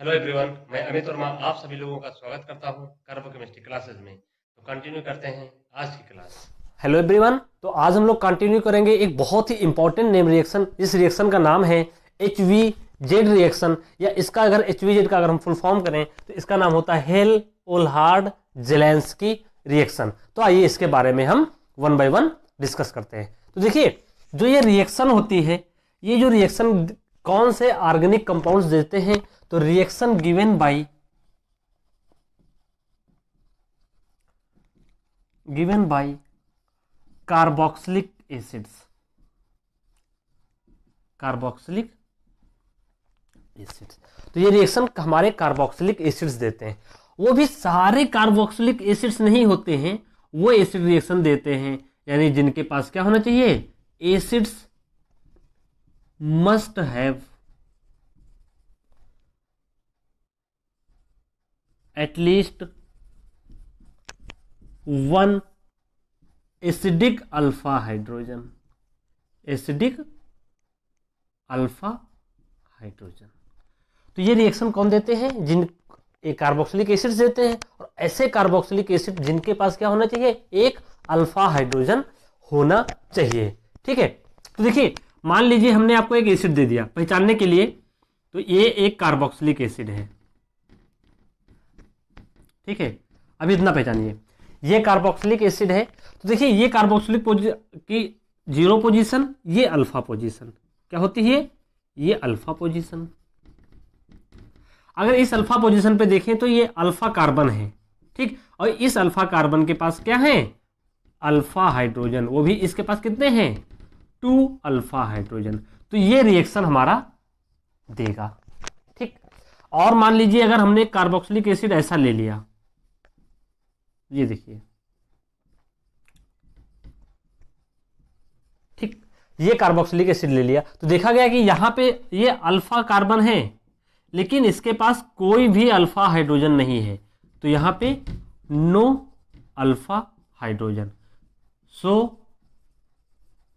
Hello everyone, मैं अमित वर्मा आप सभी लोगों का स्वागत करता हूं कार्बो केमिस्ट्री क्लासेस में। तो कंटिन्यू करते हैं आज की क्लास। हेलो एवरीवन, तो आज हम लोग कंटिन्यू करेंगे एक बहुत ही इंपॉर्टेंट नेम रिएक्शन। इस रिएक्शन का नाम है HVZ रिएक्शन, या इसका अगर HVZ का अगर हम फुल फॉर्म करें तो इसका नाम होता है हेल ओल्हार्ड जेलेंस्की रिएक्शन। तो आइए इसके बारे में हम वन बाय वन डिस्कस करते हैं। तो देखिए, जो ये रिएक्शन होती है, ये जो रिएक्शन कौन से ऑर्गेनिक कंपाउंड्स देते हैं, तो reaction given by carboxylic acids. तो ये रिएक्शन हमारे कार्बोक्सिलिक एसिड्स देते हैं। वो भी सारे कार्बोक्सिलिक एसिड्स नहीं होते हैं, वो एसिड रिएक्शन देते हैं, यानी जिनके पास क्या होना चाहिए, acids must have at least one acidic alpha hydrogen. तो ये रिएक्शन कौन देते हैं, जिन कार्बोक्सिलिक एसिड्स देते हैं, और ऐसे कार्बोक्सिलिक एसिड जिनके पास क्या होना चाहिए, एक अल्फा हाइड्रोजन होना चाहिए। ठीक है, तो देखिए मान लीजिए हमने आपको एक एसिड दे दिया पहचानने के लिए, तो ये एक कार्बोक्सिलिक एसिड है। ठीक है, अभी इतना पहचानिए, ये कार्बोक्सिलिक एसिड है। तो देखिए ये कार्बोक्सिलिक की जीरो पोजीशन, ये अल्फा पोजीशन क्या होती है, ये अल्फा पोजीशन। अगर इस अल्फा पोजीशन पे देखें तो ये अल्फा कार्बन है। ठीक, और इस अल्फा कार्बन के पास क्या है, अल्फा हाइड्रोजन। वो भी इसके पास कितने हैं, 2 अल्फा हाइड्रोजन। तो ये रिएक्शन हमारा देगा। ठीक, और मान लीजिए अगर हमने कार्बोक्सिलिक एसिड ऐसा ले लिया, ये देखिए, ठीक, ये कार्बोक्सिलिक एसिड ले लिया, तो देखा गया कि यहां पे ये अल्फा कार्बन है, लेकिन इसके पास कोई भी अल्फा हाइड्रोजन नहीं है। तो यहां पे no alpha hydrogen, so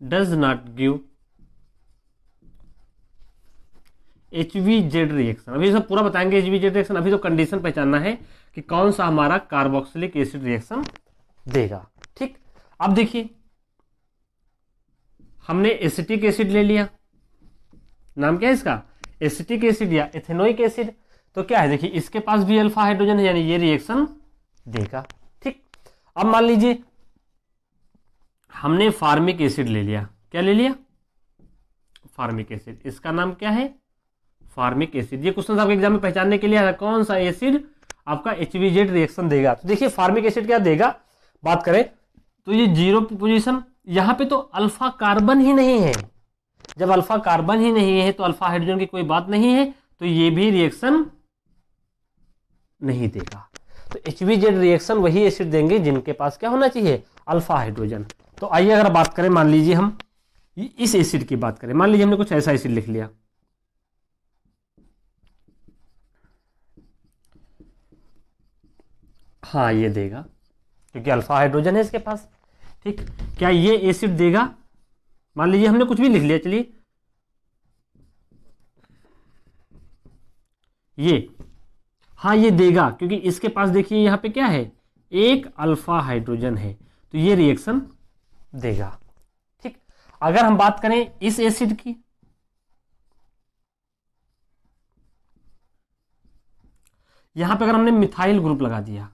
does not give HVZ reaction. अभी सब पूरा बताएंगे HVZ रिएक्शन, अभी तो कंडीशन पहचानना है कि कौन सा हमारा कार्बोक्सिलिक एसिड रिएक्शन देगा। ठीक, अब देखिए हमने एसिटिक एसिड ले लिया, नाम क्या है इसका, एसिटिक एसिड या एथेनोइक एसिड। तो क्या है, देखिए इसके पास भी अल्फा हाइड्रोजन है, यानी ये रिएक्शन देगा। ठीक, अब मान लीजिए हमने फार्मिक एसिड ले लिया, क्या ले लिया, फार्मिक एसिड। इसका नाम क्या है, फार्मिक एसिड। ये क्वेश्चन आपके एग्जाम में पहचानने के लिए है, कौन सा एसिड आपका HVZ रिएक्शन देगा। तो देखिए फार्मिक एसिड क्या देगा, बात करें तो ये जीरो पोजीशन, यहां पे तो अल्फा कार्बन ही नहीं है। जब अल्फा कार्बन ही नहीं है तो अल्फा हाइड्रोजन की कोई बात नहीं है, तो ये भी रिएक्शन नहीं देगा। तो HVZ रिएक्शन वही एसिड देंगे जिनके पास क्या होना चाहिए, अल्फा हाइड्रोजन। तो आइए अगर बात करें, मान लीजिए हम इस एसिड की बात करें, मान लीजिए हमने कुछ ऐसा एसिड लिख लिया, हाँ ये देगा क्योंकि अल्फा हाइड्रोजन है इसके पास। ठीक, क्या ये एसिड देगा, मान लीजिए हमने कुछ भी लिख लिया, चलिए ये, हाँ ये देगा क्योंकि इसके पास देखिए यहां पे क्या है, एक अल्फा हाइड्रोजन है, तो ये रिएक्शन देगा। ठीक, अगर हम बात करें इस एसिड की, यहां पे अगर हमने मिथाइल ग्रुप लगा दिया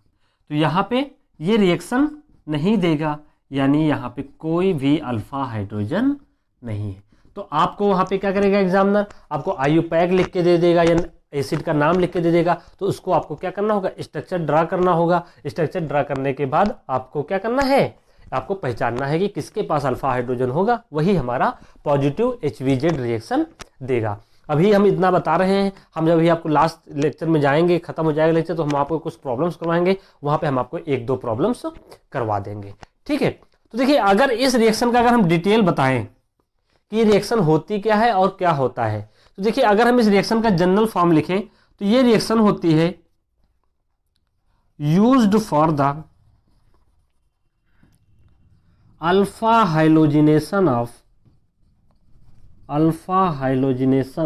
तो यहां पे ये रिएक्शन नहीं देगा, यानी यहां पे कोई भी अल्फा हाइड्रोजन नहीं है। तो आपको वहां पे क्या करेगा एग्जामिनर, आपको IUPAC लिख के दे देगा या एसिड का नाम लिख के दे देगा। तो उसको आपको क्या करना होगा, स्ट्रक्चर ड्रा करना होगा। स्ट्रक्चर ड्रा करने के बाद आपको क्या करना है, आपको पहचानना है कि किसके पास अल्फा हाइड्रोजन होगा, वही हमारा पॉजिटिव HVZ रिएक्शन देगा। अभी हम इतना बता रहे हैं, हम जब भी आपको लास्ट लेक्चर में जाएंगे, खत्म हो जाएगा लेक्चर, तो हम आपको कुछ प्रॉब्लम्स करवाएंगे, वहां पे हम आपको 1-2 प्रॉब्लम्स करवा देंगे। ठीक है, तो देखिए अगर इस रिएक्शन का अगर हम डिटेल बताएं कि रिएक्शन होती क्या है और क्या होता है, तो देखिए अगर हम इस रिएक्शन का जनरल फॉर्म लिखें तो ये रिएक्शन होती है used for the alpha halogenation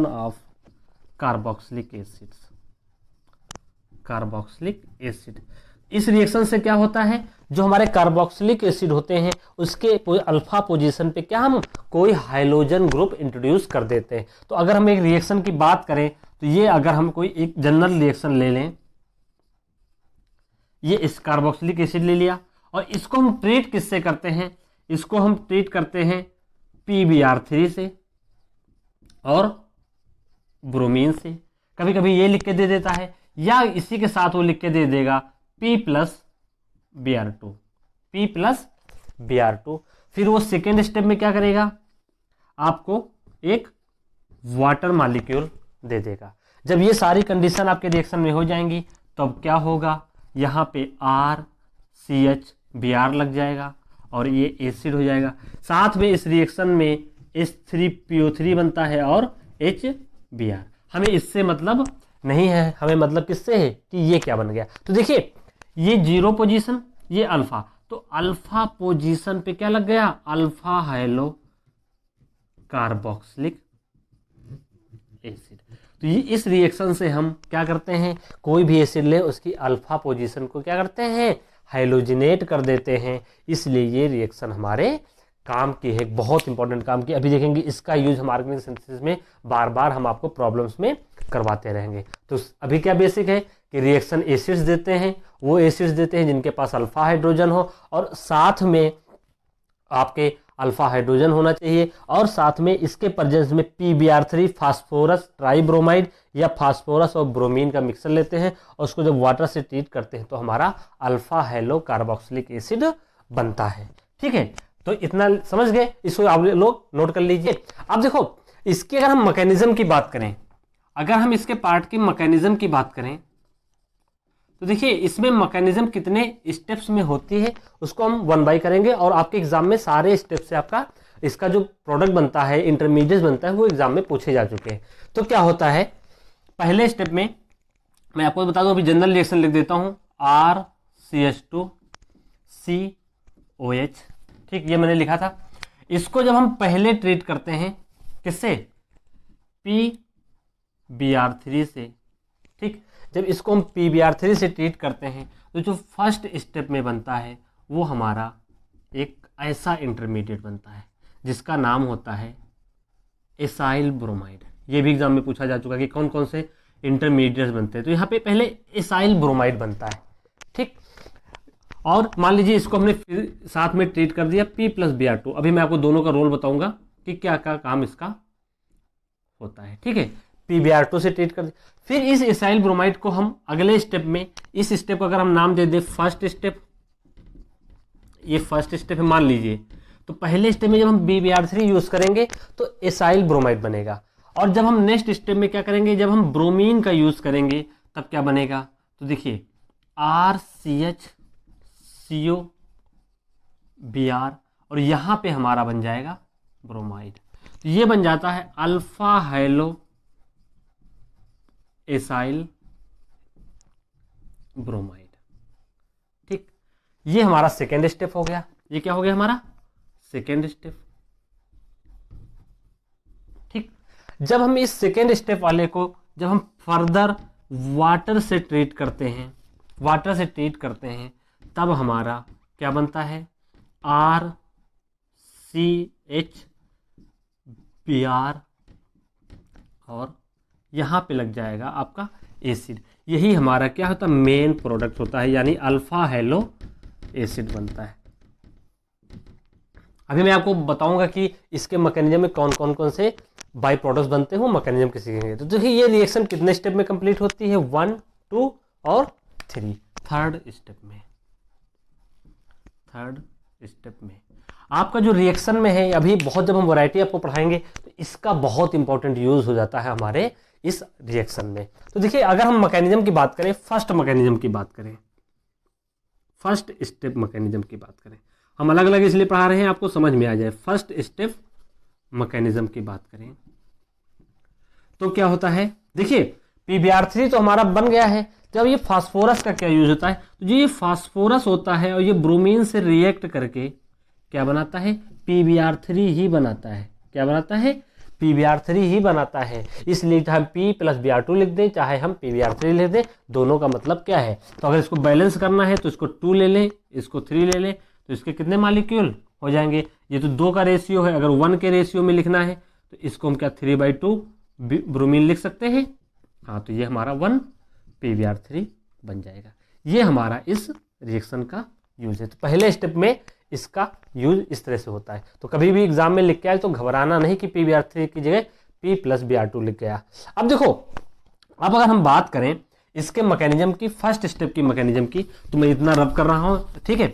of carboxylic acids. Carboxylic acid. इस रिएक्शन से क्या होता है, जो हमारे कार्बोक्सिलिक एसिड होते हैं उसके अल्फा पोजीशन पे क्या हम कोई हाइड्रोजन ग्रुप इंट्रोड्यूस कर देते हैं। तो अगर हम एक रिएक्शन की बात करें तो ये अगर हम कोई एक जनरल रिएक्शन ले लें, ये इस कार्बोक्सिलिक एसिड ले लिया और इसको हम ट्रीट किससे करते हैं, इसको हम ट्रीट करते हैं PbR3 से और ब्रोमीन से। कभी कभी ये लिख के दे देता है या इसी के साथ वो लिख के दे देगा P+Br2, P+Br2। फिर वो सेकेंड स्टेप में क्या करेगा, आपको एक वाटर मॉलिक्यूल दे देगा। जब ये सारी कंडीशन आपके रिएक्शन में हो जाएंगी तो अब क्या होगा, यहाँ पे RCH Br लग जाएगा और ये एसिड हो जाएगा। साथ में इस रिएक्शन में H3PO3 बनता है और HBr। हमें इससे मतलब नहीं है, हमें मतलब किससे है कि ये क्या बन गया। तो देखिए ये 0 पोजीशन, ये अल्फा, तो अल्फा पोजीशन पे क्या लग गया, अल्फा हाइलो कार्बोक्सिलिक एसिड। तो ये इस रिएक्शन से हम क्या करते हैं, कोई भी एसिड ले उसकी अल्फा पोजीशन को क्या करते हैं, हाइलोजिनेट कर देते हैं। इसलिए ये रिएक्शन हमारे काम की है, बहुत इंपॉर्टेंट काम की। अभी देखेंगे इसका यूज हम ऑर्गेनिक सिंथेसिस में बार बार हम आपको प्रॉब्लम्स में करवाते रहेंगे। तो अभी क्या बेसिक है कि रिएक्शन एसिड्स देते हैं, वो एसिड्स देते हैं जिनके पास अल्फा हाइड्रोजन हो और साथ में आपके अल्फा हाइड्रोजन होना चाहिए और साथ में इसके प्रेजेंस में PbR3 फास्फोरस ट्राइब्रोमाइड या फास्फोरस और ब्रोमीन का मिक्सर लेते हैं और उसको जब वाटर से ट्रीट करते हैं तो हमारा अल्फा हेलो कार्बोक्सिलिक एसिड बनता है। ठीक है, तो इतना समझ गए, इसको आप लोग नोट कर लीजिए। अब देखो इसके अगर हम मैकेनिज्म की बात करें, अगर हम इसके पार्ट की मैकेनिज्म की बात करें तो देखिए इसमें मैकेनिज्म कितने स्टेप्स में होती है उसको हम 1 बाय करेंगे और आपके एग्जाम में सारे स्टेप से आपका इसका जो प्रोडक्ट बनता है, इंटरमीडिएट बनता है, वो एग्जाम में पूछे जा चुके हैं। तो क्या होता है, पहले स्टेप में मैं आपको बता दूं, अभी जनरल रिएक्शन लिख देता हूं, RCH2COH। ठीक, ये मैंने लिखा था। इसको जब हम पहले ट्रीट करते हैं किससे, PbR3 से। ठीक, जब इसको हम PbR3 से ट्रीट करते हैं तो जो फर्स्ट स्टेप में बनता है वो हमारा एक ऐसा इंटरमीडिएट बनता है जिसका नाम होता है एसाइल ब्रोमाइड। ये भी एग्जाम में पूछा जा चुका है कि कौन कौन से इंटरमीडिएट्स बनते हैं। तो यहाँ पे पहले एसाइल ब्रोमाइड बनता है। ठीक, और मान लीजिए इसको हमने फिर साथ में ट्रीट कर दिया P+Br2। अभी मैं आपको दोनों का रोल बताऊंगा कि क्या क्या काम इसका होता है। ठीक है, PbR2 से ट्रीट कर दिया। फिर इस एसाइल ब्रोमाइड को हम अगले स्टेप में, इस स्टेप को अगर हम नाम दे दें फर्स्ट स्टेप, ये फर्स्ट स्टेप है मान लीजिए, तो पहले स्टेप में जब हम PbR3 यूज करेंगे तो एसाइल ब्रोमाइड बनेगा। और जब हम नेक्स्ट स्टेप में क्या करेंगे, जब हम ब्रोमीन का यूज करेंगे तब क्या बनेगा, तो देखिए RCHCOBr और यहां पे हमारा बन जाएगा ब्रोमाइड। तो ये बन जाता है अल्फा हाइलो एसाइल ब्रोमाइड। ठीक, ये हमारा सेकेंड स्टेप हो गया। ये क्या हो गया हमारा सेकेंड स्टेप। ठीक, जब हम इस सेकेंड स्टेप वाले को जब हम फर्दर वाटर से ट्रीट करते हैं, वाटर से ट्रीट करते हैं तब हमारा क्या बनता है, RCHBr और यहाँ पे लग जाएगा आपका एसिड। यही हमारा क्या होता है, मेन प्रोडक्ट होता है, यानी अल्फा हेलो एसिड बनता है। अभी मैं आपको बताऊंगा कि इसके मैकेनिज्म में कौन कौन से बाई प्रोडक्ट्स बनते हैं, वो मैकेनिज्म के सीखेंगे। तो देखिए ये रिएक्शन कितने स्टेप में कंप्लीट होती है, 1, 2 और 3। थर्ड स्टेप में आपका जो रिएक्शन में है, अभी बहुत जब हम वैरायटी आपको पढ़ाएंगे तो इसका बहुत इंपॉर्टेंट यूज हो जाता है हमारे इस रिएक्शन में। तो देखिए अगर हम मैकेनिज्म की बात करें, फर्स्ट मैकेनिज्म की बात करें, फर्स्ट स्टेप मैकेनिज्म की बात करें, हम अलग अलग इसलिए पढ़ा रहे हैं आपको समझ में आ जाए। फर्स्ट स्टेप मैकेनिज्म की बात करें तो क्या होता है, देखिए PbR3 तो हमारा बन गया है। जब ये फास्फोरस का क्या यूज होता है, तो जो ये फास्फोरस होता है और ये ब्रोमीन से रिएक्ट करके क्या बनाता है, PbR3 ही बनाता है। क्या बनाता है, PbR3 ही बनाता है, इसलिए चाहे हम P प्लस Br2 लिख दें, चाहे हम PbR3 लिख दें, दोनों का मतलब क्या है। तो अगर इसको बैलेंस करना है तो इसको 2 ले लें, इसको 3 ले लें, तो इसके कितने मालिक्यूल हो जाएंगे। ये तो 2 का रेशियो है, अगर 1 के रेशियो में लिखना है तो इसको हम क्या 3/2 ब्रोमीन लिख सकते हैं। हाँ, तो ये हमारा 1 PbR3 बन जाएगा। ये हमारा इस रिएक्शन का यूज है। तो पहले स्टेप में इसका यूज इस तरह से होता है। तो कभी भी एग्जाम में लिख के आए तो घबराना नहीं कि PbR3 की जगह P प्लस Br2 लिख गया। अब देखो, अब अगर हम बात करें इसके मैकेनिज्म की, फर्स्ट स्टेप की मैकेनिज्म की, तो मैं इतना रब कर रहा हूं, ठीक है।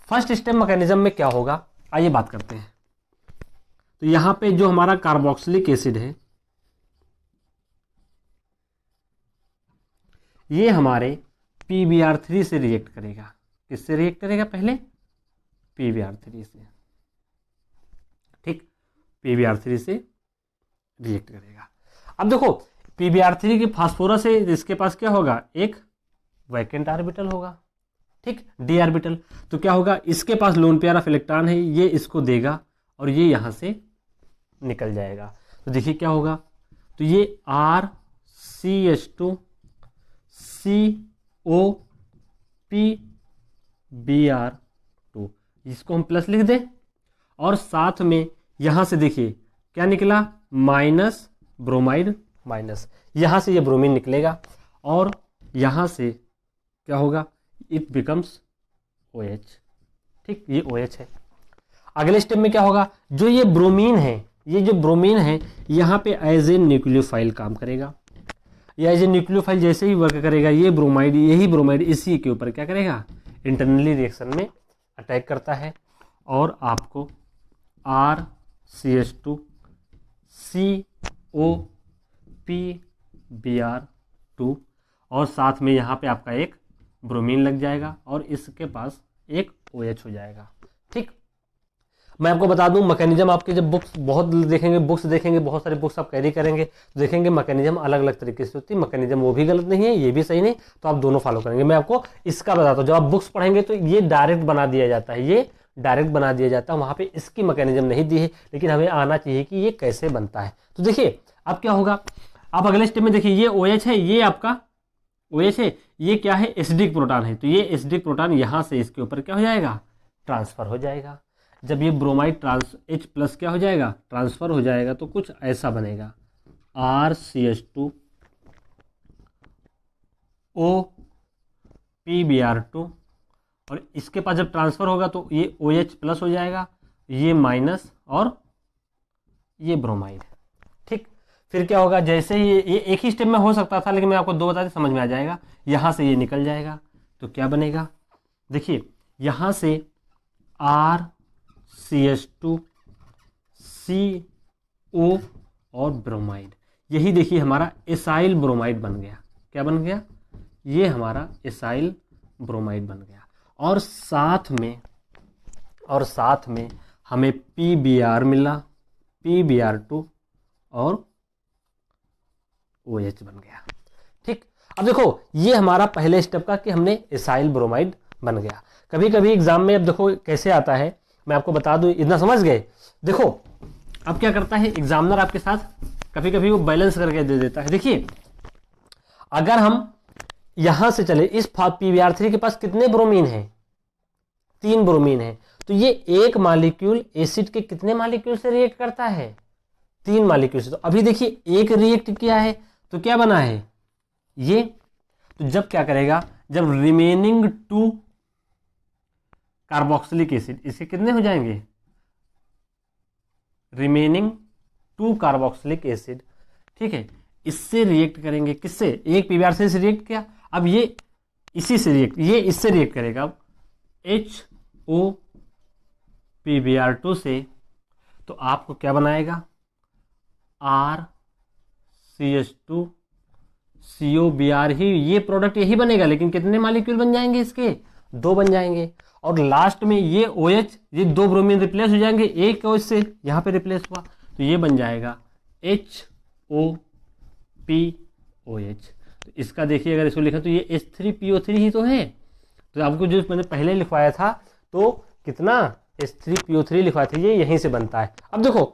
फर्स्ट स्टेप मैकेनिज्म में क्या होगा, आइए बात करते हैं। तो यहां पे जो हमारा कार्बोक्सिलिक एसिड है, ये हमारे PbR3 से रिएक्ट करेगा। किससे रिएक्ट करेगा, पहले PbR3 से, ठीक, PbR3 से रिएक्ट करेगा। अब देखो PbR3 की फास्फोरस से इसके पास क्या होगा, एक वैकेंट ऑर्बिटल होगा, ठीक, d ऑर्बिटल। तो क्या होगा, इसके पास लोन पेयर ऑफ इलेक्ट्रॉन है, ये इसको देगा और ये यहां से निकल जाएगा। तो देखिए क्या होगा, तो ये RCH2 COPBr2, इसको हम प्लस लिख दें और साथ में यहां से देखिए क्या निकला, माइनस ब्रोमाइड माइनस, यहां से ये ब्रोमीन निकलेगा और यहां से क्या होगा, इट बिकम्स OH, ठीक, ये OH है। अगले स्टेप में क्या होगा, जो ये ब्रोमीन है, ये जो ब्रोमीन है यहाँ पे एज ए न्यूक्लियोफाइल काम करेगा, या एज ए न्यूक्लियोफाइल जैसे ही वर्क करेगा, ये ब्रोमाइड, यही ब्रोमाइड इसी के ऊपर क्या करेगा, इंटरनली रिएक्शन में अटैक करता है और आपको RCH2 COPBr2 और साथ में यहाँ पे आपका एक ब्रोमीन लग जाएगा और इसके पास एक OH हो जाएगा, ठीक। मैं आपको बता दूं, मैकेनिज्म आपके जब बुक्स बहुत देखेंगे, बहुत सारे बुक्स आप कैरी करेंगे तो देखेंगे मैकेनिज्म अलग अलग तरीके से होती है। मैकेनिज्म वो भी गलत नहीं है, ये भी सही नहीं, तो आप दोनों फॉलो करेंगे। मैं आपको इसका बताता हूँ, जब आप बुक्स पढ़ेंगे तो ये डायरेक्ट बना दिया जाता है, ये डायरेक्ट बना दिया जाता है, वहाँ पे इसकी मैकेनिज्म नहीं दी है, लेकिन हमें आना चाहिए कि ये कैसे बनता है। तो देखिए अब क्या होगा, आप अगले स्टेप में देखिए, ये OH है, ये आपका OH है, ये क्या है, एसिडिक प्रोटॉन है। तो ये एसिडिक प्रोटॉन यहाँ से इसके ऊपर क्या हो जाएगा, ट्रांसफर हो जाएगा। जब ये ब्रोमाइड H प्लस क्या हो जाएगा, ट्रांसफर हो जाएगा, तो कुछ ऐसा बनेगा, RCH2 OPBr2 और इसके पास जब ट्रांसफर होगा तो ये OH प्लस हो जाएगा, ये माइनस और ये ब्रोमाइड, ठीक। फिर क्या होगा, जैसे ही ये एक ही स्टेप में हो सकता था, लेकिन मैं आपको 2 बता दें, समझ में आ जाएगा। यहाँ से ये निकल जाएगा तो क्या बनेगा, देखिए यहाँ से RCH2 CO और ब्रोमाइड, यही देखिए हमारा एसाइल ब्रोमाइड बन गया। क्या बन गया, ये हमारा एसाइल ब्रोमाइड बन गया। और साथ में हमें PBr मिला, PBr2 और OH बन गया, ठीक। अब देखो ये हमारा पहले स्टेप का कि हमने एसाइल ब्रोमाइड बन गया। कभी कभी एग्जाम में अब देखो कैसे आता है, मैं आपको बता दूं, इतना समझ गए। देखो अब क्या करता है एग्जामिनर आपके साथ, कभी कभी वो बैलेंस करके दे देता है। देखिए अगर हम यहां से चले, इस PbR3 के पास कितने ब्रोमीन है, 3 ब्रोमीन है, तो ये एक मॉलिक्यूल एसिड के कितने मॉलिक्यूल से रिएक्ट करता है, 3 मॉलिक्यूल से। तो अभी देखिए एक रिएक्ट किया है तो क्या बना है ये, तो जब क्या करेगा, जब रिमेनिंग 2 कार्बोक्सिलिक एसिड, इसके कितने हो जाएंगे, रिमेनिंग 2 कार्बोक्सिलिक एसिड, ठीक है, इससे रिएक्ट करेंगे। किससे, एक PbR3 से रिएक्ट किया, अब ये इसी से रिएक्ट, ये इससे रिएक्ट करेगा, अब HOPBr2 से, तो आपको क्या बनाएगा, RCH2 COBr, ही ये प्रोडक्ट यही बनेगा, लेकिन कितने मॉलिक्यूल बन जाएंगे इसके, 2 बन जाएंगे। और लास्ट में ये OH, ये 2 ब्रोमीन रिप्लेस हो जाएंगे, एक OH से यहाँ पे रिप्लेस हुआ, तो ये बन जाएगा HOPOH। तो इसका देखिए अगर इसको लिखा तो ये H3PO3 ही तो है। तो आपको जो मैंने पहले लिखवाया था तो कितना H3PO3 लिखवाया था, ये यहीं से बनता है। अब देखो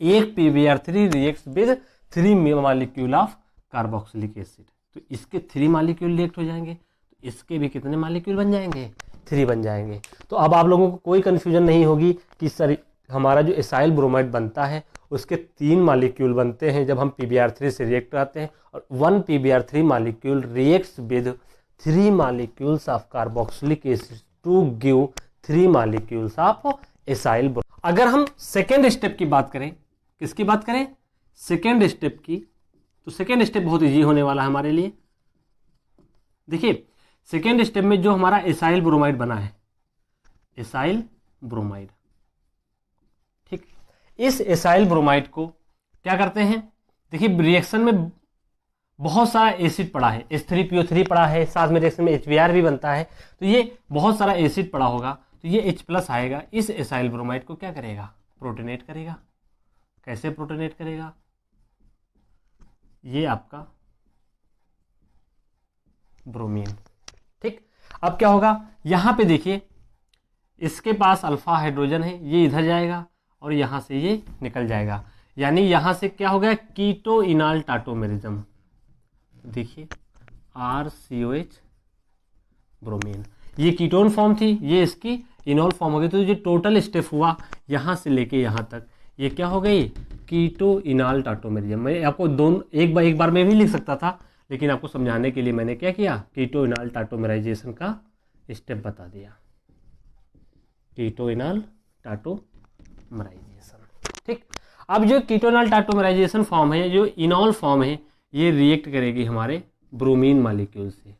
एक PbR3 reacts with 3 molecule of carboxylic acid. तो इसके 3 मॉलिक्यूल रिएक्ट हो जाएंगे, तो इसके भी कितने मॉलिक्यूल बन जाएंगे? 3 बन जाएंगे। तो अब आप लोगों को कोई कन्फ्यूजन नहीं होगी कि सर हमारा जो एसाइल ब्रोमाइड बनता है उसके 3 मॉलिक्यूल बनते हैं जब हम PbR3 से रिएक्ट कराते हैं, और 1 PbR3 molecule reacts with 3 molecules of carboxylic acid to give 3 molecules of acyl. अगर हम सेकेंड स्टेप की बात करें, किसकी बात करें? सेकेंड स्टेप की, तो सेकेंड स्टेप बहुत इजी होने वाला है हमारे लिए। देखिए सेकेंड स्टेप में जो हमारा एसाइल ब्रोमाइड बना है, एसाइल ब्रोमाइड, ठीक, इस एसाइल ब्रोमाइड को क्या करते हैं? देखिए रिएक्शन में बहुत सारा एसिड पड़ा है, H3PO3 पड़ा है, साथ में रिएक्शन में HBr भी बनता है, तो ये बहुत सारा एसिड पड़ा होगा, तो ये H+ आएगा, इस एसाइल ब्रोमाइड को क्या करेगा? प्रोटोनेट करेगा। कैसे प्रोटोनेट करेगा? ये आपका ब्रोमीन, ठीक। अब क्या होगा? यहां पे देखिए इसके पास अल्फा हाइड्रोजन है, ये इधर जाएगा और यहां से ये निकल जाएगा, यानी यहां से क्या हो गया? कीटो इनाल टाटोमेरिज्म। देखिए RCOH ब्रोमीन, ये कीटोन फॉर्म थी, ये इसकी इनॉल फॉर्म हो गई। तो जो टोटल स्टेप हुआ यहां से लेके यहां तक, ये क्या हो गई? कीटो इनाल टाटोमेरिज्म। मैं आपको दोनों एक बार में भी लिख सकता था, लेकिन आपको समझाने के लिए मैंने क्या किया? कीटो इनाल टाटोमेराइजेशन का स्टेप बता दिया। कीटो इनाल टाटोमेराइजेशन, ठीक। अब जो कीटो इनाल टाटोमेराइजेशन फॉर्म है, जो इनॉल फॉर्म है, ये रिएक्ट करेगी हमारे ब्रोमीन मॉलिक्यूल से।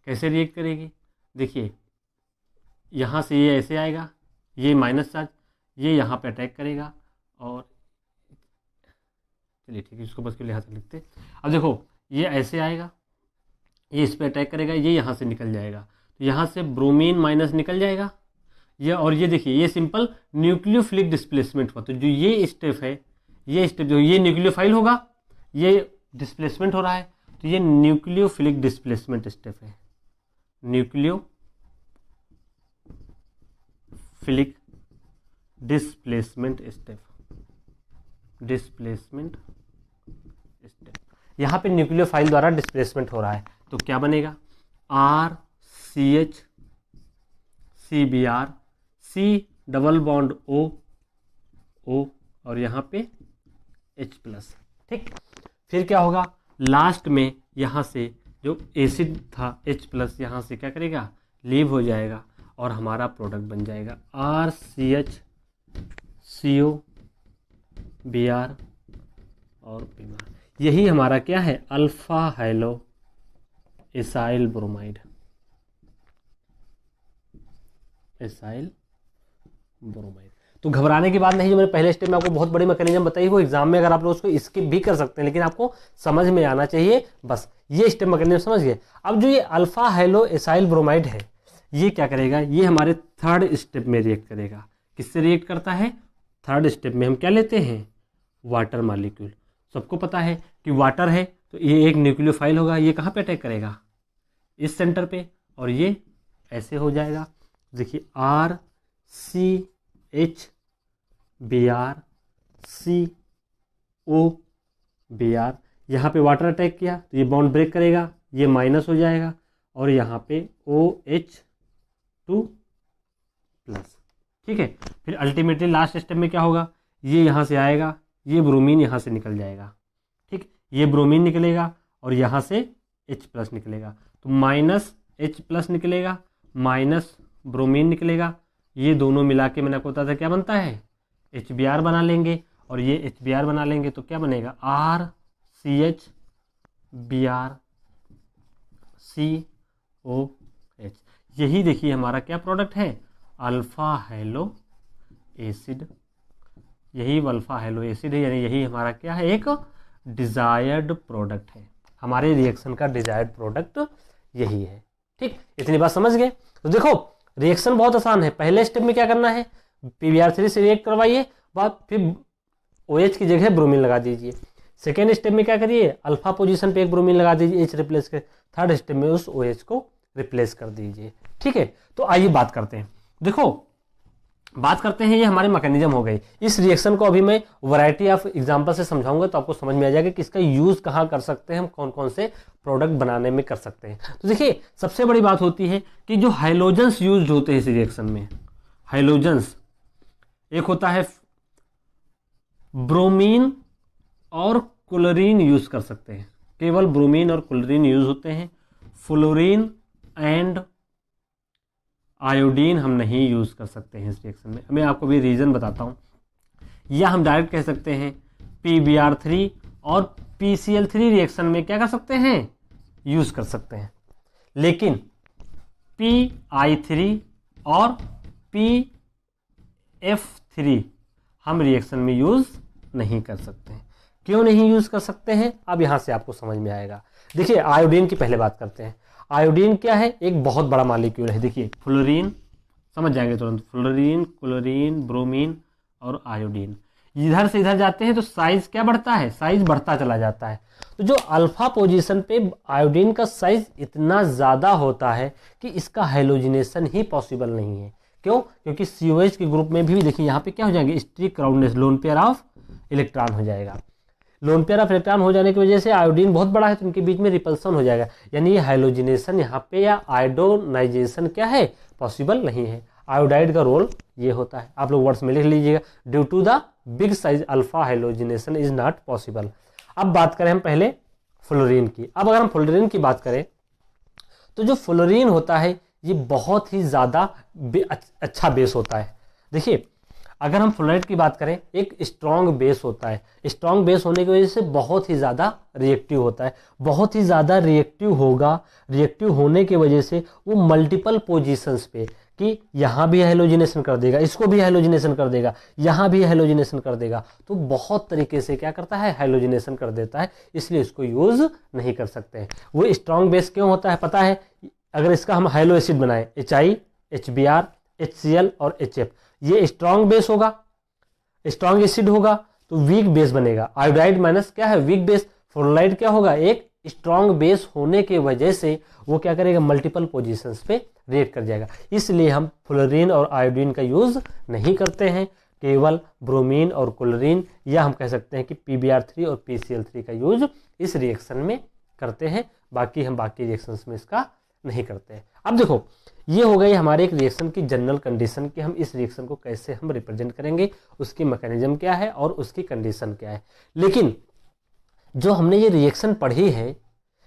कैसे रिएक्ट करेगी? देखिए यहाँ से ये ऐसे आएगा, ये माइनस चार्ज, ये यहाँ पे अटैक करेगा, और चलिए ठीक है, इसको बस के लिए यहाँ से लिखते। अब देखो ये ऐसे आएगा, ये इस पे अटैक करेगा, ये यहाँ से निकल जाएगा, तो यहाँ से ब्रोमीन माइनस निकल जाएगा, ये, और ये देखिए ये सिंपल न्यूक्लियोफिलिक डिस्प्लेसमेंट हुआ। तो जो ये स्टेप है, ये स्टेप जो ये न्यूक्लियोफाइल होगा, ये डिस्प्लेसमेंट हो रहा है, तो ये न्यूक्लियोफिलिक डिस्प्लेसमेंट स्टेप है। Nucleophilic displacement step, displacement step, यहाँ पे न्यूक्लियोफाइल द्वारा डिस्प्लेसमेंट हो रहा है। तो क्या बनेगा? RCH CBr, C double bond O और यहाँ पे H+, ठीक। फिर क्या होगा? लास्ट में यहाँ से जो एसिड था H+ यहाँ से क्या करेगा? लीव हो जाएगा, और हमारा प्रोडक्ट बन जाएगा RCH CO Br और Br। यही हमारा क्या है? Alpha hello acyl bromide, acyl bromide. तो घबराने की बात नहीं, जो मैंने पहले स्टेप में आपको बहुत बड़ी मैकेनिज्म बताई, वो एग्जाम में अगर आप लोग उसको स्किप भी कर सकते हैं, लेकिन आपको समझ में आना चाहिए, बस ये स्टेप मैकेनिज्म समझ गए। अब जो ये अल्फा हेलो एसाइल ब्रोमाइड है, ये क्या करेगा? ये हमारे थर्ड स्टेप में रिएक्ट करेगा। किससे रिएक्ट करता है? थर्ड स्टेप में हम क्या लेते हैं? Water molecule. सबको पता है कि वाटर है, तो ये एक न्यूक्लियोफाइल होगा, ये कहाँ पे अटैक करेगा? इस सेंटर पे, और ये ऐसे हो जाएगा। देखिए RCH Br CO Br, यहाँ पे वाटर अटैक किया तो ये बॉन्ड ब्रेक करेगा, ये माइनस हो जाएगा, और यहाँ पे OH2+, ठीक है। फिर अल्टीमेटली लास्ट स्टेप में क्या होगा? ये यहाँ से आएगा, ये ब्रोमीन यहाँ से निकल जाएगा, ठीक। ये ब्रोमीन निकलेगा और यहाँ से H+ निकलेगा, तो -H+ निकलेगा, माइनस ब्रोमीन निकलेगा, ये दोनों मिला के मैंने आपको बताया था क्या बनता है? HBr बना लेंगे, और ये HBr बना लेंगे तो क्या बनेगा? RCH Br COH। यही देखिए हमारा क्या प्रोडक्ट है? Alpha hello acid. यही अल्फा हेलो एसिड है, यानी यही हमारा क्या है? एक डिजायर्ड प्रोडक्ट है। हमारे रिएक्शन का डिजायर्ड प्रोडक्ट यही है, ठीक। इतनी बात समझ गए? तो देखो रिएक्शन बहुत आसान है। पहले स्टेप में क्या करना है? PbR3 से रिएक्ट करवाइए, बाद फिर OH की जगह ब्रोमीन लगा दीजिए। सेकेंड स्टेप में क्या करिए? अल्फा पोजीशन पे एक ब्रोमीन लगा दीजिए, H रिप्लेस कर। थर्ड स्टेप में उस OH को रिप्लेस कर दीजिए, ठीक है। तो आइए बात करते हैं। देखो बात करते हैं, ये हमारे मैकेनिज्म हो गई। इस रिएक्शन को अभी मैं वैरायटी ऑफ एग्जांपल से समझाऊंगा तो आपको समझ में आ जाएगा कि इसका यूज कहाँ कर सकते हैं, हम कौन कौन से प्रोडक्ट बनाने में कर सकते हैं। तो देखिए सबसे बड़ी बात होती है कि जो हाइलोजेंस यूज होते हैं इस रिएक्शन में, हाइलोजेंस एक होता है ब्रोमीन और क्लोरीन यूज कर सकते हैं, केवल ब्रोमीन और क्लोरीन यूज होते हैं। फ्लोरीन एंड आयोडीन हम नहीं यूज कर सकते हैं इस रिएक्शन में। मैं आपको भी रीजन बताता हूं। या हम डायरेक्ट कह सकते हैं PbR3 और PCl3 रिएक्शन में क्या कर सकते हैं, यूज कर सकते हैं। लेकिन PI3 और PF3 हम रिएक्शन में यूज नहीं कर सकते हैं। क्यों नहीं यूज कर सकते हैं, अब यहां से आपको समझ में आएगा। देखिए आयोडीन की पहले बात करते हैं। आयोडीन क्या है, एक बहुत बड़ा मॉलिक्यूल है। देखिए फ्लोरीन, समझ जाएंगे तुरंत, फ्लोरीन, क्लोरीन, ब्रोमीन और आयोडीन। इधर से इधर जाते हैं तो साइज क्या बढ़ता है, साइज बढ़ता चला जाता है। तो जो अल्फा पोजीशन पे आयोडीन का साइज इतना ज़्यादा होता है कि इसका हाइलोजिनेशन ही पॉसिबल नहीं है। क्यों, क्योंकि COH के ग्रुप में भी देखिए यहाँ पे क्या हो जाएंगे, steric crowdness, lone pair of electron हो जाएगा। लोन पेयर ऑफ इलेक्ट्रॉन हो जाने की वजह से आयोडीन बहुत बड़ा है तो इनके बीच में रिपल्सन हो जाएगा, यानी ये हाइलोजिनेशन यहाँ पे या आयोडोनाइजेशन क्या है, पॉसिबल नहीं है। आयोडाइड का रोल ये होता है, आप लोग वर्ड्स में लिख लीजिएगा, due to the big size alpha halogenation is not possible. अब बात करें हम पहले फ्लोरीन की। अब अगर हम फ्लोरीन की बात करें तो जो फ्लोरीन होता है ये बहुत ही ज़्यादा अच्छा बेस होता है। देखिए अगर हम फ्लोराइड की बात करें, एक स्ट्रॉन्ग बेस होता है। स्ट्रॉन्ग बेस होने की वजह से बहुत ही ज़्यादा रिएक्टिव होता है, बहुत ही ज़्यादा रिएक्टिव होगा। रिएक्टिव होने की वजह से वो मल्टीपल पोजीशंस पे, कि यहाँ भी हाइलोजिनेशन कर देगा, इसको भी हाइलोजिनेशन कर देगा, यहाँ भी हाइलोजिनेशन कर देगा, तो बहुत तरीके से क्या करता है, हाइलोजिनेशन कर देता है। इसलिए इसको यूज़ नहीं कर सकते हैं। वो स्ट्रॉन्ग बेस क्यों होता है पता है, अगर इसका हम हाइलो एसिड बनाएं, HI, HBr, HCl और HF, ये स्ट्रॉन्ग बेस होगा, स्ट्रॉन्ग एसिड होगा तो वीक बेस बनेगा। आयोडाइड माइनस क्या है, वीक बेस। फ्लोराइड क्या होगा, एक स्ट्रॉन्ग बेस होने की वजह से वो क्या करेगा, मल्टीपल पोजीशंस पे रिएक्ट कर जाएगा। इसलिए हम फ्लोरीन और आयोडीन का यूज नहीं करते हैं, केवल ब्रोमीन और क्लोरीन, या हम कह सकते हैं कि PbR3 और PCl3 का यूज इस रिएक्शन में करते हैं। बाकी हम बाकी रिएक्शंस में इसका नहीं करते हैं। अब देखो ये हो गई हमारे एक रिएक्शन की जनरल कंडीशन कि हम इस रिएक्शन को कैसे हम रिप्रेजेंट करेंगे, उसकी मैकेनिज्म क्या है और उसकी कंडीशन क्या है। लेकिन जो हमने ये रिएक्शन पढ़ी है,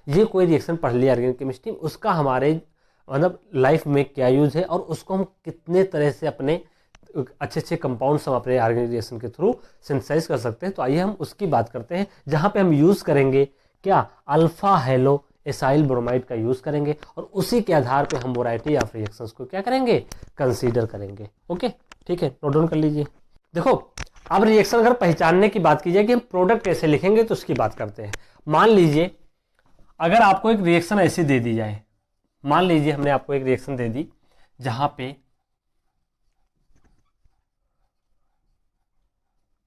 ये कोई रिएक्शन पढ़ लिया ऑर्गेनिक केमिस्ट्री, उसका हमारे मतलब लाइफ में क्या यूज है और उसको हम कितने तरह से अपने अच्छे अच्छे कंपाउंड्स हम अपने ऑर्गेनिक रिएक्शन के थ्रू सिंथेसाइज कर सकते हैं। तो आइए हम उसकी बात करते हैं, जहाँ पे हम यूज करेंगे क्या, अल्फा हेलो एसाइल ब्रोमाइड का यूज करेंगे और उसी के आधार पे हम वैरायटी ऑफ रिएक्शंस को क्या करेंगे, कंसीडर करेंगे। ओके ठीक है, नोट डाउन कर लीजिए। देखो अब रिएक्शन अगर पहचानने की बात की जाए कि हम प्रोडक्ट कैसे लिखेंगे तो उसकी बात करते हैं। मान लीजिए अगर आपको एक रिएक्शन ऐसी दे दी जाए, मान लीजिए हमने आपको एक रिएक्शन दे दी जहां पे,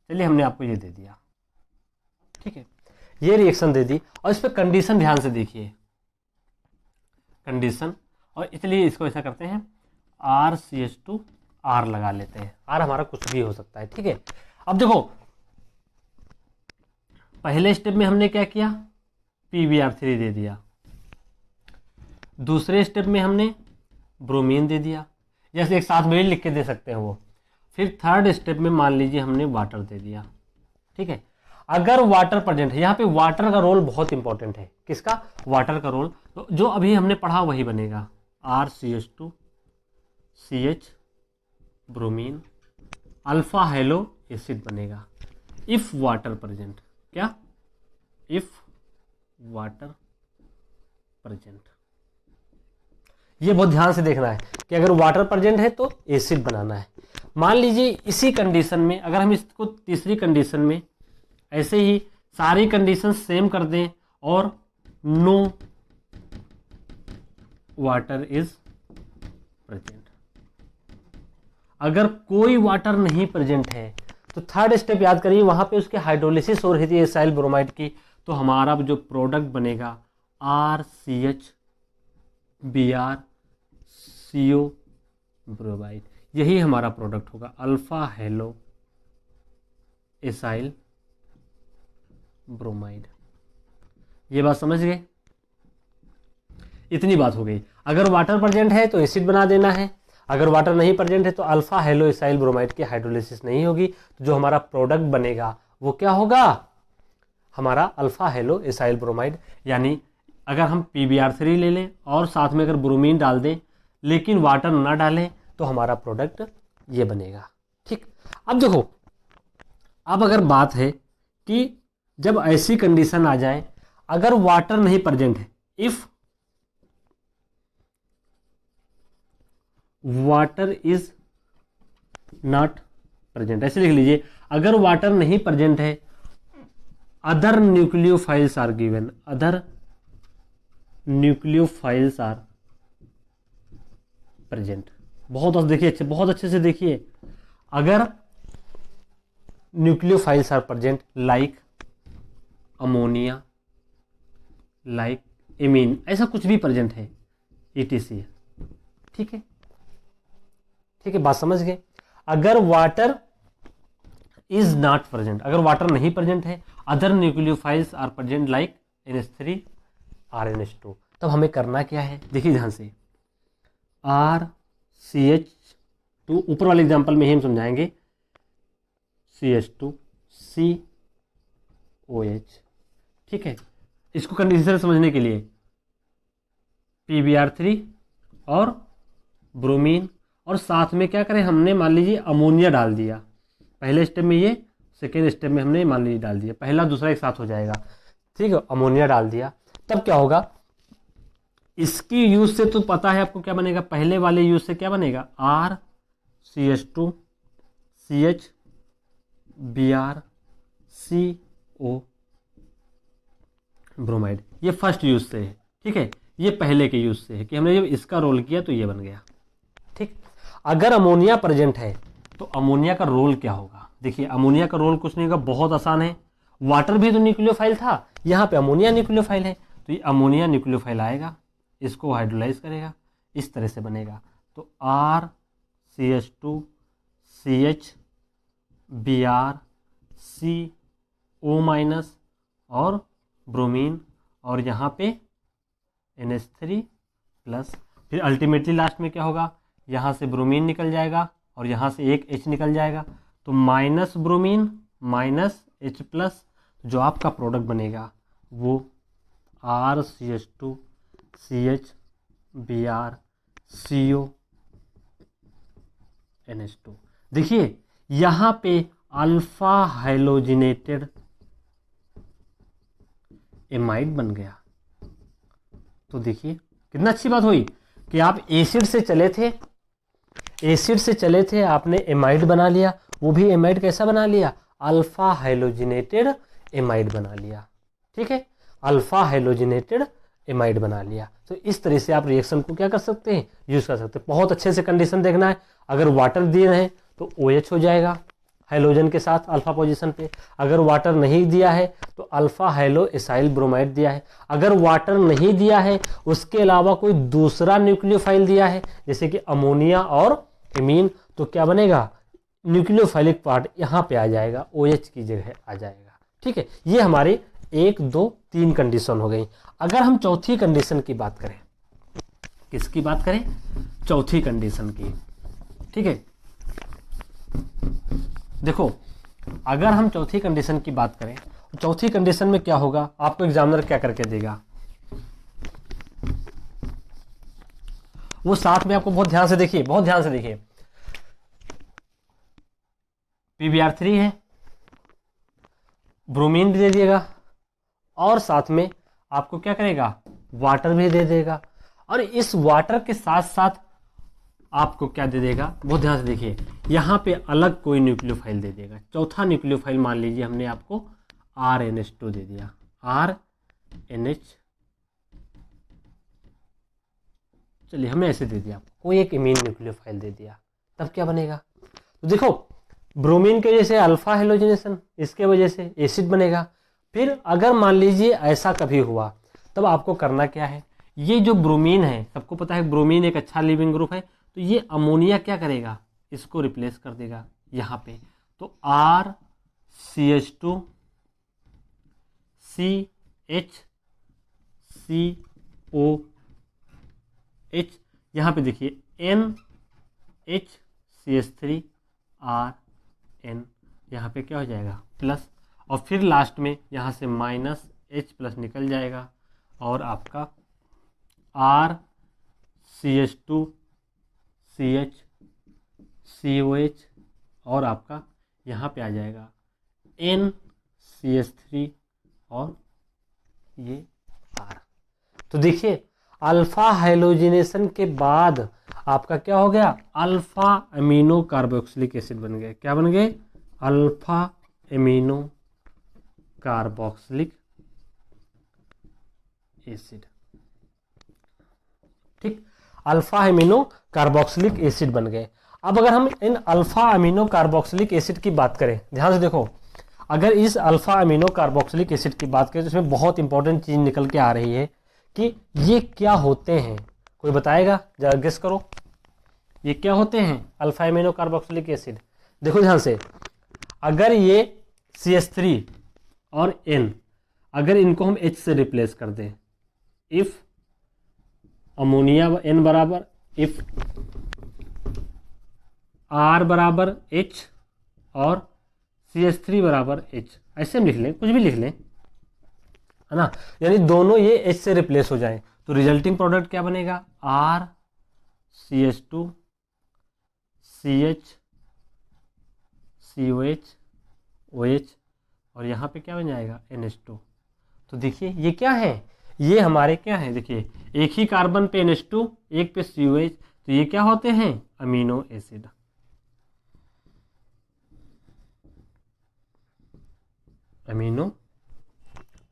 चलिए हमने आपको ये दे दिया, ठीक है, ये रिएक्शन दे दी और इस पर कंडीशन ध्यान से देखिए, कंडीशन, और इसलिए इसको ऐसा करते हैं RCH2R लगा लेते हैं। R हमारा कुछ भी हो सकता है, ठीक है। अब देखो पहले स्टेप में हमने क्या किया, PbR3 दे दिया, दूसरे स्टेप में हमने ब्रोमीन दे दिया, जैसे एक साथ में लिख के दे सकते हैं वो। फिर थर्ड स्टेप में मान लीजिए हमने वाटर दे दिया, ठीक है। अगर वाटर प्रेजेंट है, यहाँ पे वाटर का रोल बहुत इंपॉर्टेंट है, किसका, वाटर का रोल, तो जो अभी हमने पढ़ा वही बनेगा, RCH2 CH bromine alpha hello acid बनेगा। इफ वाटर प्रेजेंट, क्या, इफ वाटर प्रेजेंट, ये बहुत ध्यान से देखना है कि अगर वाटर प्रेजेंट है तो एसिड बनाना है। मान लीजिए इसी कंडीशन में अगर हम इसको तीसरी कंडीशन में ऐसे ही सारी कंडीशन सेम कर दें और नो वाटर इज प्रेजेंट, अगर कोई वाटर नहीं प्रेजेंट है तो थर्ड स्टेप याद करिए, वहां पे उसके हाइड्रोलिसिस हो रही थी एसाइल ब्रोमाइड की, तो हमारा जो प्रोडक्ट बनेगा RCH Br CO ब्रोमाइड। यही हमारा प्रोडक्ट होगा, अल्फा हेलो एसाइल ब्रोमाइड। ये बात समझ गए? इतनी बात हो गई। अगर वाटर प्रेजेंट है तो एसिड बना देना है, अगर वाटर नहीं प्रेजेंट है तो अल्फा हेलो एसाइल ब्रोमाइड की हाइड्रोलिसिस नहीं होगी, तो जो हमारा प्रोडक्ट बनेगा वो क्या होगा, हमारा अल्फा हेलो एसाइल ब्रोमाइड। यानी अगर हम PbR3 ले लें और साथ में अगर ब्रोमीन डाल दें लेकिन वाटर ना डालें तो हमारा प्रोडक्ट ये बनेगा। ठीक, अब देखो, अब अगर बात है कि जब ऐसी कंडीशन आ जाए अगर वाटर नहीं प्रेजेंट है, if water is not present, ऐसे लिख लीजिए, अगर वाटर नहीं प्रेजेंट है, other nucleophiles are given, other nucleophiles are present. बहुत देखिए, अच्छे, बहुत अच्छे से देखिए, अगर nucleophiles are present like ammonia, like amine, ऐसा कुछ भी प्रेजेंट है, ETC, ठीक है, ठीक है, बात समझ गए। अगर वाटर इज नॉट प्रेजेंट, अगर वाटर नहीं प्रेजेंट है, other nucleophiles are present like NH3 RNH2, तब हमें करना क्या है, देखिए ध्यान से, RCH2, ऊपर वाले एग्जांपल में ही हम समझाएंगे, CH2 COH, ठीक है। इसको कंडीशन समझने के लिए PbR3 और ब्रोमीन, और साथ में क्या करें, हमने मान लीजिए अमोनिया डाल दिया पहले स्टेप में, ये सेकेंड स्टेप में हमने मान लीजिए डाल दिया, पहला दूसरा एक साथ हो जाएगा, ठीक है, अमोनिया डाल दिया, तब क्या होगा, इसकी यूज से तो पता है आपको क्या बनेगा, पहले वाले यूज से क्या बनेगा, RCH2 CH Br CO bromide, ये फर्स्ट यूज से है, ठीक है, ये पहले के यूज से है कि हमने जब इसका रोल किया तो ये बन गया, ठीक। अगर अमोनिया प्रेजेंट है तो अमोनिया का रोल क्या होगा, देखिए अमोनिया का रोल कुछ नहीं होगा, बहुत आसान है, वाटर भी तो न्यूक्लियोफाइल था, यहाँ पे अमोनिया न्यूक्लियोफाइल है, तो ये अमोनिया न्यूक्लियोफाइल आएगा, इसको हाइड्रोलाइज करेगा, इस तरह से बनेगा, तो RCH2 CH Br CO minus और ब्रोमीन, और यहाँ पे NH3 प्लस, फिर अल्टीमेटली लास्ट में क्या होगा, यहाँ से ब्रोमीन निकल जाएगा और यहाँ से एक H निकल जाएगा, तो minus bromine minus H plus, जो आपका प्रोडक्ट बनेगा वो RCH2 CH Br CO NH2। देखिए यहाँ पे अल्फा हाइलोजिनेटेड एमाइड बन गया, तो देखिए कितना अच्छी बात हुई कि आप एसिड से चले थे, एसिड से चले थे, आपने एमाइड बना लिया, वो भी एमाइड कैसा बना लिया, अल्फा हाइलोजिनेटेड एमाइड बना लिया, ठीक है, अल्फा हाइलोजिनेटेड एमाइड बना लिया। तो इस तरह से आप रिएक्शन को क्या कर सकते हैं, यूज कर सकते हैं। बहुत अच्छे से कंडीशन देखना है, अगर वाटर दिए हैं तो OH हो जाएगा हाइलोजन के साथ अल्फा पोजीशन पे, अगर वाटर नहीं दिया है तो अल्फा हाइलो एसाइल ब्रोमाइड दिया है, अगर वाटर नहीं दिया है उसके अलावा कोई दूसरा न्यूक्लियोफाइल दिया है जैसे कि अमोनिया और एमीन, तो क्या बनेगा, न्यूक्लियोफाइलिक पार्ट यहाँ पे आ जाएगा, OH की जगह आ जाएगा, ठीक है। ये हमारी 1 2 3 कंडीशन हो गई। अगर हम चौथी कंडीशन की बात करें, किसकी बात करें, चौथी कंडीशन की, ठीक है। देखो अगर हम चौथी कंडीशन की बात करें, चौथी कंडीशन में क्या होगा, आपको एग्जामिनर क्या करके देगा, वो साथ में आपको बहुत ध्यान से देखिए, बहुत ध्यान से देखिए, PbR3 है, ब्रोमीन भी दे दिएगा और साथ में आपको क्या करेगा, वाटर भी दे देगा, और इस वाटर के साथ साथ आपको क्या दे देगा, बहुत ध्यान से देखिए, यहाँ पे अलग कोई न्यूक्लियोफाइल दे देगा। चौथा न्यूक्लियोफाइल मान लीजिए हमने आपको RNH2 दे दिया, RNH, चलिए हमने ऐसे दे दिया, कोई एक इमीन न्यूक्लियोफाइल दे दिया, तब क्या बनेगा, तो देखो ब्रोमीन के वजह से अल्फा हेलोजिनेशन, इसके वजह से एसिड बनेगा। फिर अगर मान लीजिए ऐसा कभी हुआ, तब आपको करना क्या है, ये जो ब्रोमीन है, सबको पता है ब्रोमीन एक अच्छा लिविंग ग्रुप है, तो ये अमोनिया क्या करेगा, इसको रिप्लेस कर देगा यहाँ पे, तो R C H two C H C O H, यहाँ पे देखिए N H C H three R N, यहाँ पे क्या हो जाएगा प्लस, और फिर लास्ट में यहाँ से माइनस एच प्लस निकल जाएगा और आपका R C H two C H C O H और आपका यहाँ पे आ जाएगा एन सी एच थ्री और ये आर। तो देखिए अल्फा हाइलोजिनेशन के बाद आपका क्या हो गया, अल्फा अमीनो कार्बोक्सिलिक एसिड बन गए। क्या बन गए, अल्फा एमिनो कार्बोक्सिलिक एसिड। ठीक, अल्फा एमिनो कार्बोक्सिलिक एसिड बन गए। अब अगर हम इन अल्फा अमीनो कार्बोक्सिलिक एसिड की बात करें, ध्यान से देखो, अगर इस अल्फा अमीनो कार्बोक्सिलिक एसिड की बात करें तो इसमें बहुत इंपॉर्टेंट चीज निकल के आ रही है कि ये क्या होते हैं। कोई बताएगा, जरा गेस करो, ये क्या होते हैं अल्फा एमिनो कार्बोक्सिलिक एसिड। देखो ध्यान से, अगर ये CH3 और N, अगर इनको हम H से रिप्लेस कर दें, इफ अमोनिया N बराबर, इफ R बराबर H और CH3 बराबर H, ऐसे हम लिख लें, कुछ भी लिख लें, है ना, यानी दोनों ये H से रिप्लेस हो जाएं, तो रिजल्टिंग प्रोडक्ट क्या बनेगा, R CH2 CH COH OH और यहाँ पे क्या बन जाएगा NH2। तो देखिए ये क्या है, ये हमारे क्या है, देखिए एक ही कार्बन पे NH2, एक पे COH, तो ये क्या होते हैं, अमीनो एसिड। Amino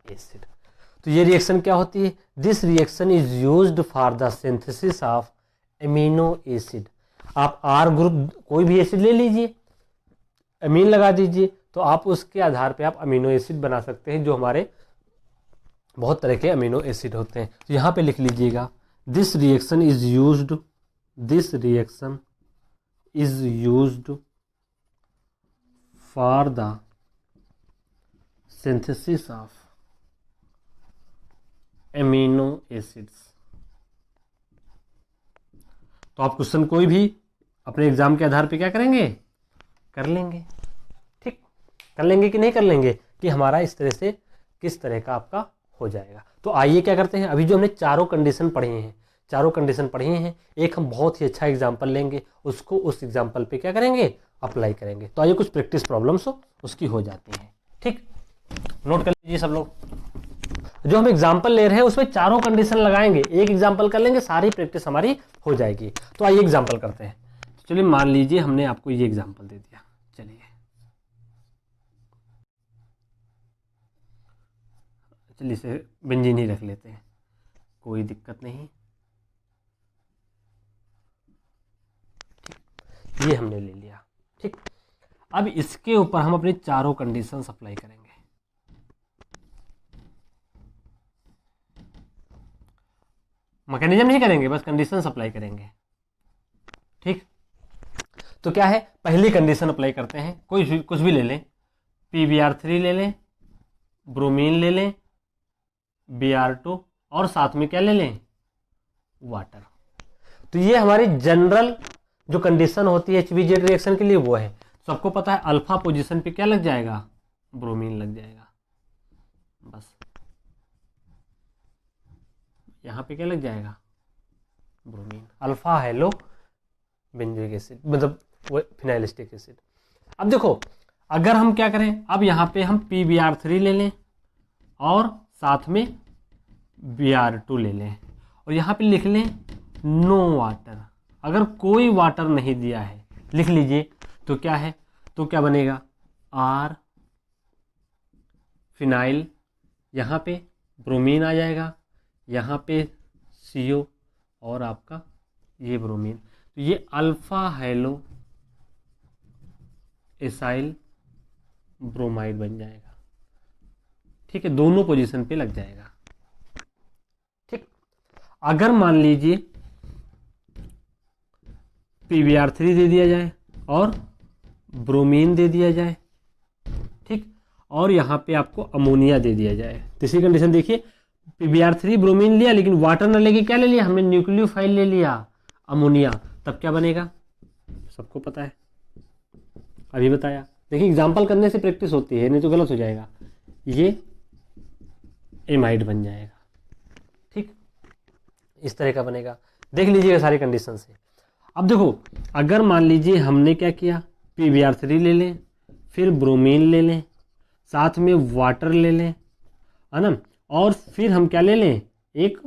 acid. तो ये रिएक्शन क्या होती है, this reaction is used for the synthesis of amino acid. आप आर ग्रुप कोई भी एसिड ले लीजिए, अमीन लगा दीजिए, तो आप उसके आधार पे आप अमीनो एसिड बना सकते हैं, जो हमारे बहुत तरह के अमीनो एसिड होते हैं। तो यहाँ पे लिख लीजिएगा, this reaction is used, this reaction is used for the synthesis of amino acids. तो आप क्वेश्चन कोई भी अपने एग्जाम के आधार पे क्या करेंगे, कर लेंगे। ठीक, कर लेंगे कि नहीं कर लेंगे, कि हमारा इस तरह से किस तरह का आपका हो जाएगा। तो आइए क्या करते हैं, अभी जो हमने चारों कंडीशन पढ़ी हैं, एक हम बहुत ही अच्छा एग्जाम्पल लेंगे, उसको उस एग्जाम्पल पे क्या करेंगे, अप्लाई करेंगे। तो आइए कुछ प्रैक्टिस प्रॉब्लम्स उसकी हो जाती हैं। ठीक, नोट कर लीजिए सब लोग, जो हम एग्जाम्पल ले रहे हैं उसमें चारों कंडीशन लगाएंगे, एक एग्जाम्पल कर लेंगे, सारी प्रैक्टिस हमारी हो जाएगी। तो आइए एग्जाम्पल करते हैं। तो चलिए मान लीजिए हमने आपको ये एग्जाम्पल दे दिया, चलिए इसे बेंजीन ही रख लेते हैं, कोई दिक्कत नहीं। ठीक, ये हमने ले लिया। ठीक, अब इसके ऊपर हम अपनी चारों कंडीशन अप्लाई करेंगे। मैकेनिज्म नहीं करेंगे, बस कंडीशन अप्लाई करेंगे। ठीक, तो क्या है, पहली कंडीशन अप्लाई करते हैं, कुछ भी ले लें, PbR3 ले लें, ब्रोमीन ले लें, Br2 और साथ में क्या ले लें, वाटर। तो ये हमारी जनरल जो कंडीशन होती है HBZ रिएक्शन के लिए वो है। सबको पता है अल्फा पोजीशन पे क्या लग जाएगा, ब्रोमीन लग जाएगा, बस यहाँ पे क्या लग जाएगा, bromine, alpha hello benzoic acid, मतलब वो फिनाइलिस्टिक एसिड। अब देखो, अगर हम क्या करें, अब यहाँ पे हम PbR3 ले लें और साथ में Br2 ले लें और यहाँ पे लिख लें नो वाटर। अगर कोई वाटर नहीं दिया है लिख लीजिए, तो क्या है, तो क्या बनेगा, R फिनाइल, यहाँ पे ब्रोमीन आ जाएगा, यहाँ पे CO और आपका ये ब्रोमीन, तो ये अल्फा हेलो एसाइल ब्रोमाइड बन जाएगा। ठीक है, दोनों पोजीशन पे लग जाएगा। ठीक, अगर मान लीजिए PbR3 दे दिया जाए और ब्रोमीन दे दिया जाए, ठीक, और यहाँ पे आपको अमोनिया दे दिया जाए। तीसरी कंडीशन देखिए, PbR3 ब्रोमीन लिया लेकिन वाटर न लेके क्या ले लिया हमने, न्यूक्लियोफाइल ले लिया अमोनिया, तब क्या बनेगा, सबको पता है, अभी बताया। देखिए एग्जाम्पल करने से प्रैक्टिस होती है, नहीं तो गलत हो जाएगा। ये एमाइड बन जाएगा, ठीक, इस तरह का बनेगा। देख लीजिएगा सारी कंडीशन से। अब देखो, अगर मान लीजिए हमने क्या किया, PbR3 ले लें, फिर ब्रोमीन ले लें, साथ में वाटर ले लें, है ना, और फिर हम क्या ले लें, एक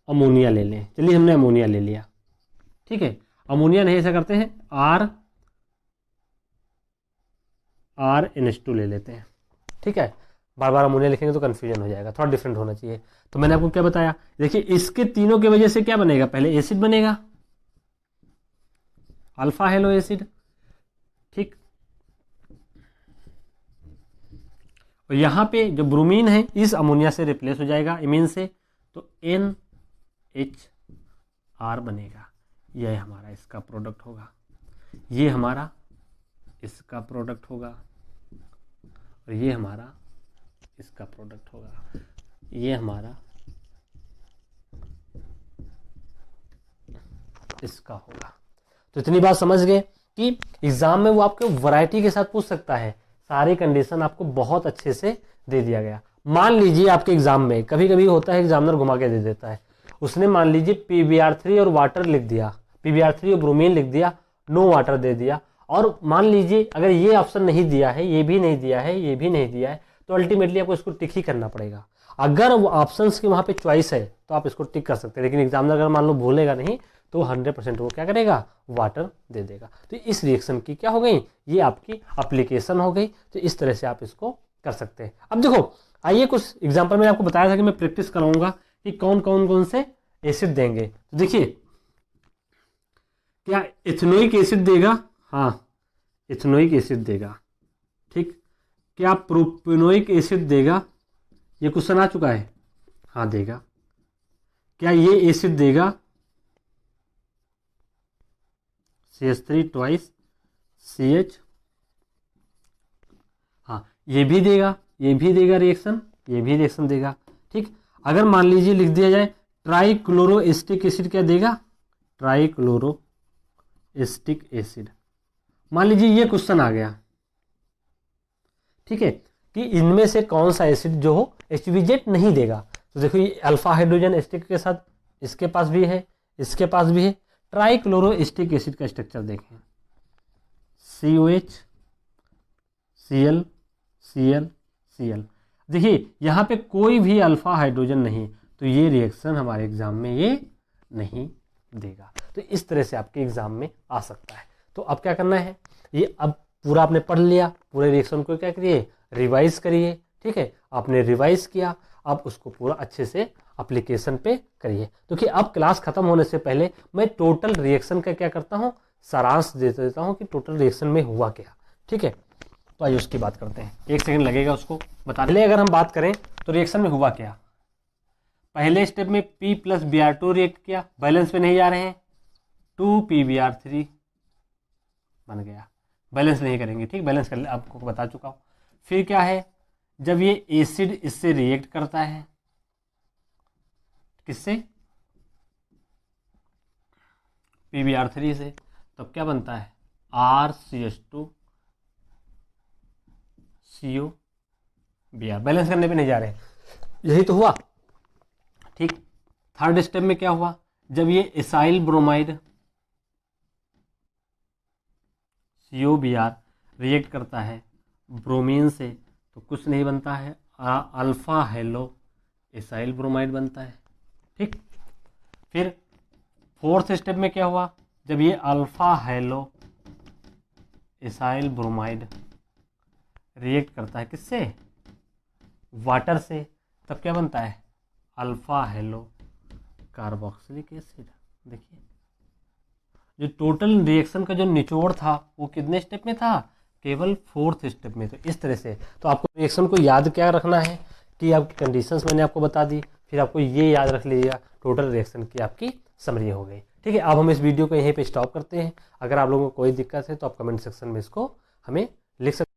अमोनिया ले लें। चलिए हमने अमोनिया ले लिया, ठीक है। अमोनिया नहीं, ऐसा करते हैं RNH2 ले लेते हैं, ठीक है। बार बार अमोनिया लिखेंगे तो कन्फ्यूजन हो जाएगा, थोड़ा डिफरेंट होना चाहिए। तो मैंने आपको क्या बताया, देखिए इसके तीनों की वजह से क्या बनेगा, पहले एसिड बनेगा, अल्फा हेलो एसिड, ठीक, और यहाँ पे जो ब्रोमीन है इस अमोनिया से रिप्लेस हो जाएगा इमीन से, तो NHR बनेगा। यह हमारा इसका प्रोडक्ट होगा, ये हमारा इसका प्रोडक्ट होगा, और ये हमारा इसका प्रोडक्ट होगा, ये हमारा इसका होगा। तो इतनी बात समझ गए कि एग्जाम में वो आपको वैरायटी के साथ पूछ सकता है, सारी कंडीशन आपको बहुत अच्छे से दे दिया गया। मान लीजिए आपके एग्जाम में कभी कभी होता है एग्जामिनर घुमा के दे देता है, उसने मान लीजिए PbR3 और वाटर लिख दिया, PbR3 और ब्रोमीन लिख दिया, नो वाटर दे दिया, और मान लीजिए अगर ये ऑप्शन नहीं दिया है, ये भी नहीं दिया है, ये भी नहीं दिया है, तो अल्टीमेटली आपको इसको टिक ही करना पड़ेगा। अगर वो ऑप्शंस की वहाँ पे चॉइस है तो आप इसको टिक कर सकते हैं, लेकिन एग्जामिनर अगर मान लो भूलेगा नहीं तो 100% वो क्या करेगा, वाटर दे देगा। तो इस रिएक्शन की क्या हो गई, ये आपकी एप्लीकेशन हो गई। तो इस तरह से आप इसको कर सकते हैं। अब देखो, आइए कुछ एग्जाम्पल मैंने आपको बताया था कि मैं प्रैक्टिस कराऊंगा कि कौन कौन कौन से एसिड देंगे। तो देखिए, क्या इथेनोइक एसिड देगा, हाँ इथेनोइक एसिड देगा, ठीक, क्या प्रोपेनोइक एसिड देगा, ये क्वेश्चन आ चुका है, हाँ देगा। क्या ये एसिड देगा CH3 ट्वाइस CH, हाँ ये भी देगा, ये भी देगा रिएक्शन, ये भी रिएक्शन देगा, ठीक। अगर मान लीजिए लिख दिया जाए ट्राइक्लोरो एसिटिक एसिड, क्या देगा, ट्राइक्लोरो एसिटिक एसिड। मान लीजिए ये क्वेश्चन आ गया, ठीक है, कि इनमें से कौन सा एसिड जो हो HBZ नहीं देगा। तो देखो ये अल्फा हाइड्रोजन एसिटिक के साथ इसके पास भी है, इसके पास भी है। ट्राइक्लोरो एसिटिक एसिड का स्ट्रक्चर देखें, COH Cl Cl Cl। देखिए यहाँ पे कोई भी अल्फा हाइड्रोजन नहीं, तो ये रिएक्शन हमारे एग्जाम में ये नहीं देगा। तो इस तरह से आपके एग्जाम में आ सकता है। तो अब क्या करना है, ये अब पूरा आपने पढ़ लिया, पूरे रिएक्शन को क्या करिए, रिवाइज करिए, ठीक है। आपने रिवाइज किया, अब उसको पूरा अच्छे से एप्लीकेशन पे करिए। तो कि अब क्लास खत्म होने से पहले मैं टोटल रिएक्शन का क्या करता हूँ, सारांश दे देता हूँ कि टोटल रिएक्शन में हुआ क्या, ठीक है। तो आइए उसकी बात करते हैं, 1 सेकंड लगेगा उसको बताने। पहले अगर हम बात करें तो रिएक्शन में हुआ क्या, पहले स्टेप में P + Br2 रिएक्ट किया, बैलेंस पे नहीं जा रहे हैं, 2 PbR3 बन गया। बैलेंस नहीं करेंगे, ठीक, बैलेंस कर आपको बता चुका हूँ। फिर क्या है, जब ये एसिड इससे रिएक्ट करता है, किससे, PbR3 से, तब क्या बनता है, RCH2 COBr। बैलेंस करने पे नहीं जा रहे, यही तो हुआ, ठीक। थर्ड स्टेप में क्या हुआ, जब ये एसाइल ब्रोमाइड COBr रिएक्ट करता है ब्रोमीन से, तो कुछ नहीं बनता है, अल्फा हेलो एसाइल ब्रोमाइड बनता है, ठीक। फिर फोर्थ स्टेप में क्या हुआ, जब ये alpha hello acyl bromide react करता है किससे, वाटर से, तब क्या बनता है, अल्फा हेलो कार्बोक्सिलिक एसिड। देखिए जो टोटल रिएक्शन का जो निचोड़ था वो कितने स्टेप में था, केवल 4th स्टेप में। तो इस तरह से तो आपको रिएक्शन को याद क्या रखना है कि आपकी कंडीशंस मैंने आपको बता दी, फिर आपको ये याद रख लीजिएगा, टोटल रिएक्शन की आपकी समरी हो गई, ठीक है, अब हम इस वीडियो को यहीं पे स्टॉप करते हैं। अगर आप लोगों को कोई दिक्कत है तो आप कमेंट सेक्शन में इसको हमें लिख सकते हैं।